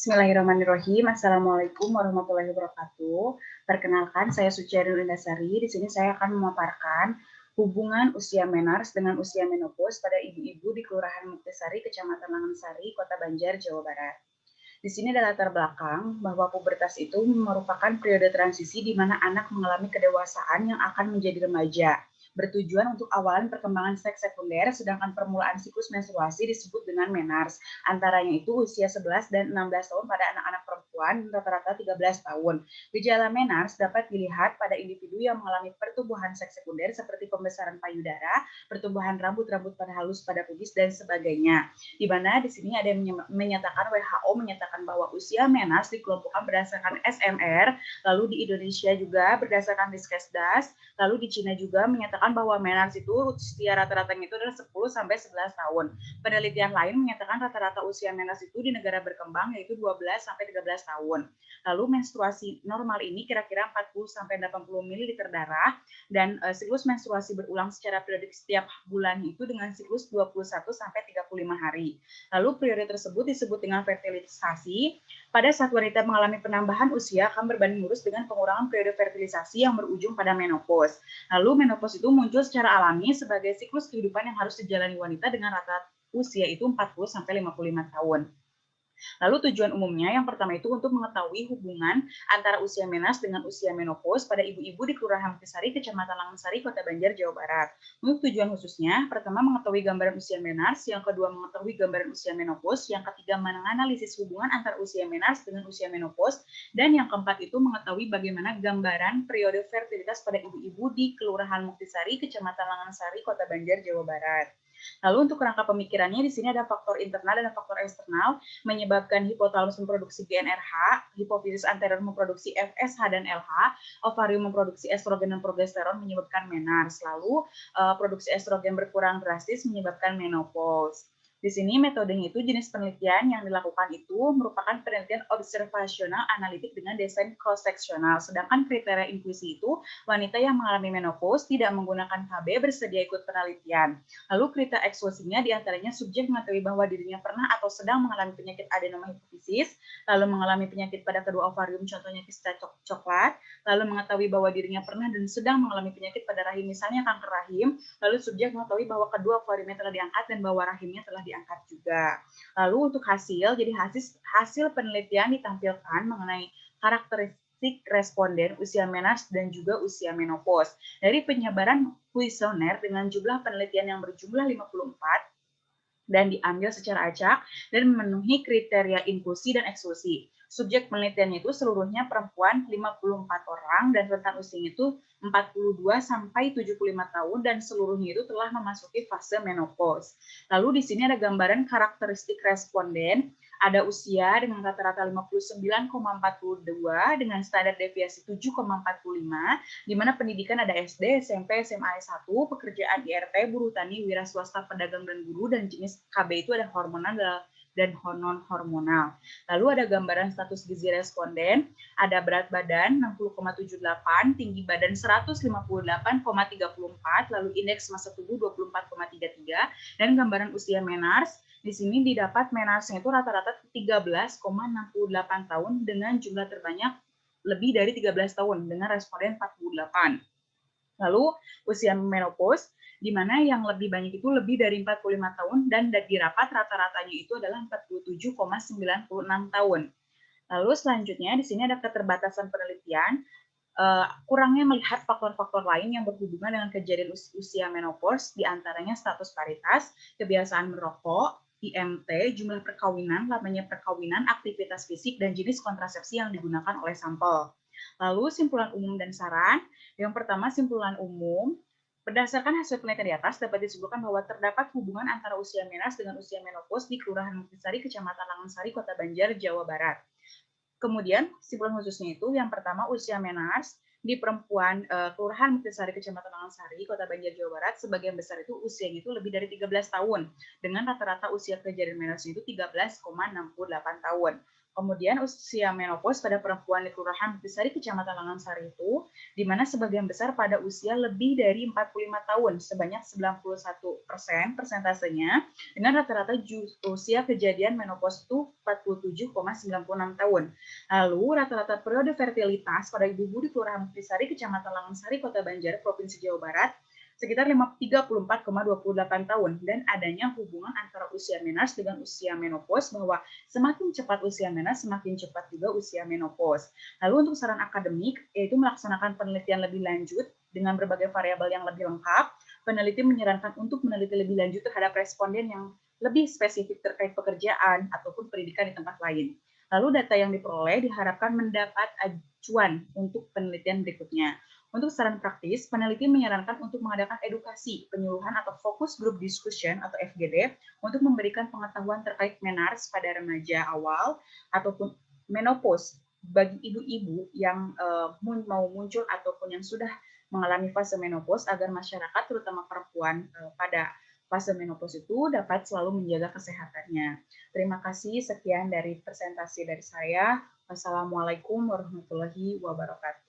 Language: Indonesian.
Bismillahirrahmanirrahim. Assalamualaikum warahmatullahi wabarakatuh. Perkenalkan, saya Suciari Lindasari. Di sini saya akan memaparkan hubungan usia menars dengan usia menopause pada ibu-ibu di Kelurahan Muktisari, Kecamatan Langgensari, Kota Banjar, Jawa Barat. Di sini ada latar belakang bahwa pubertas itu merupakan periode transisi di mana anak mengalami kedewasaan yang akan menjadi remaja, bertujuan untuk awalan perkembangan seks sekunder, sedangkan permulaan siklus menstruasi disebut dengan menars. Antaranya itu usia 11 dan 16 tahun pada anak-anak perempuan, rata-rata 13 tahun. Gejala menars dapat dilihat pada individu yang mengalami pertumbuhan seks sekunder seperti pembesaran payudara, pertumbuhan rambut-rambut pada halus pada pubis, dan sebagainya. Di mana di sini ada yang menyatakan, WHO menyatakan bahwa usia menars dikelompokkan berdasarkan SMR, lalu di Indonesia juga berdasarkan Riskesdas, lalu di Cina juga menyatakan bahwa menars itu usia rata-ratanya itu adalah 10 sampai 11 tahun. Penelitian lain menyatakan rata-rata usia menars itu di negara berkembang yaitu 12 sampai 13 tahun. Lalu menstruasi normal ini kira-kira 40 sampai 80 ml darah, dan siklus menstruasi berulang secara periodik setiap bulan itu dengan siklus 21 sampai 35 hari. Lalu periode tersebut disebut dengan fertilisasi. Pada saat wanita mengalami penambahan usia akan berbanding lurus dengan pengurangan periode fertilisasi yang berujung pada menopause. Lalu menopause itu muncul secara alami sebagai siklus kehidupan yang harus dijalani wanita dengan rata usia itu 40 sampai 55 tahun. Lalu tujuan umumnya yang pertama itu untuk mengetahui hubungan antara usia menars dengan usia menopause pada ibu-ibu di Kelurahan Muktisari, Kecamatan Langgensari, Kota Banjar, Jawa Barat. Untuk tujuan khususnya, pertama mengetahui gambaran usia menars, yang kedua mengetahui gambaran usia menopause, yang ketiga menganalisis hubungan antara usia menars dengan usia menopause, dan yang keempat itu mengetahui bagaimana gambaran periode fertilitas pada ibu-ibu di Kelurahan Muktisari, Kecamatan Langgensari, Kota Banjar, Jawa Barat. Lalu untuk kerangka pemikirannya di sini ada faktor internal dan faktor eksternal menyebabkan hipotalamus memproduksi GnRH, hipofisis anterior memproduksi FSH dan LH, ovarium memproduksi estrogen dan progesteron menyebabkan menars. Lalu produksi estrogen berkurang drastis menyebabkan menopause. Di sini metodenya itu jenis penelitian yang dilakukan itu merupakan penelitian observasional analitik dengan desain cross-seksional. Sedangkan kriteria inklusi itu wanita yang mengalami menopause tidak menggunakan KB bersedia ikut penelitian. Lalu kriteria eksklusinya diantaranya subjek mengetahui bahwa dirinya pernah atau sedang mengalami penyakit adenoma hipofisis, lalu mengalami penyakit pada kedua ovarium contohnya kista coklat, lalu mengetahui bahwa dirinya pernah dan sedang mengalami penyakit pada rahim misalnya kanker rahim, lalu subjek mengetahui bahwa kedua ovariumnya telah diangkat dan bahwa rahimnya telah diangkat juga. Lalu untuk hasil, jadi hasil penelitian ditampilkan mengenai karakteristik responden usia menars dan juga usia menopause. Dari penyebaran kuesioner dengan jumlah penelitian yang berjumlah 54 dan diambil secara acak dan memenuhi kriteria inklusi dan eksklusi. Subjek penelitiannya itu seluruhnya perempuan 54 orang dan rentan usianya itu 42 sampai 75 tahun dan seluruhnya itu telah memasuki fase menopause. Lalu di sini ada gambaran karakteristik responden, ada usia dengan rata-rata 59,42 dengan standar deviasi 7,45, di mana pendidikan ada SD, SMP, SMA S1, pekerjaan IRT, buruh tani, wira swasta, pedagang dan guru, dan jenis KB itu ada hormonal dan non hormonal. Lalu ada gambaran status gizi responden, ada berat badan 60,78, tinggi badan 158,34, lalu indeks massa tubuh 24,33, dan gambaran usia menars. Di sini didapat menarsnya itu rata-rata 13,68 tahun dengan jumlah terbanyak lebih dari 13 tahun dengan responden 48. Lalu usia menopause, di mana yang lebih banyak itu lebih dari 45 tahun dan dirapat rata-ratanya itu adalah 47,96 tahun. Lalu selanjutnya di sini ada keterbatasan penelitian, kurangnya melihat faktor-faktor lain yang berhubungan dengan kejadian usia menopause, diantaranya status paritas, kebiasaan merokok, IMT, jumlah perkawinan, lamanya perkawinan, aktivitas fisik, dan jenis kontrasepsi yang digunakan oleh sampel. Lalu simpulan umum dan saran. Yang pertama, simpulan umum. Berdasarkan hasil penelitian di atas, dapat disebutkan bahwa terdapat hubungan antara usia menars dengan usia menopause di Kelurahan Muktisari, Kecamatan Langgensari, Kota Banjar, Jawa Barat. Kemudian, simpulan khususnya itu, yang pertama, usia menars di perempuan Kelurahan Muktisari, Kecamatan Langgensari, Kota Banjar, Jawa Barat, sebagian besar itu usianya itu lebih dari 13 tahun, dengan rata-rata usia kejadian menars itu 13,68 tahun. Kemudian usia menopause pada perempuan di Kelurahan Muktisari, Kecamatan Langansari itu, di mana sebagian besar pada usia lebih dari 45 tahun, sebanyak 91% persentasenya, dengan rata-rata usia kejadian menopause itu 47,96 tahun. Lalu, rata-rata periode fertilitas pada ibu-ibu di Kelurahan Muktisari, Kecamatan Langansari, Kota Banjar, Provinsi Jawa Barat, sekitar 34,28 tahun, dan adanya hubungan antara usia menars dengan usia menopause bahwa semakin cepat usia menars, semakin cepat juga usia menopause. Lalu untuk saran akademik, yaitu melaksanakan penelitian lebih lanjut dengan berbagai variabel yang lebih lengkap. Peneliti menyarankan untuk meneliti lebih lanjut terhadap responden yang lebih spesifik terkait pekerjaan ataupun pendidikan di tempat lain. Lalu data yang diperoleh diharapkan mendapat acuan untuk penelitian berikutnya. Untuk saran praktis, peneliti menyarankan untuk mengadakan edukasi, penyuluhan atau fokus group discussion atau FGD untuk memberikan pengetahuan terkait menars pada remaja awal ataupun menopause bagi ibu-ibu yang mau muncul ataupun yang sudah mengalami fase menopause agar masyarakat terutama perempuan pada fase menopause itu dapat selalu menjaga kesehatannya. Terima kasih, sekian dari presentasi dari saya. Wassalamualaikum warahmatullahi wabarakatuh.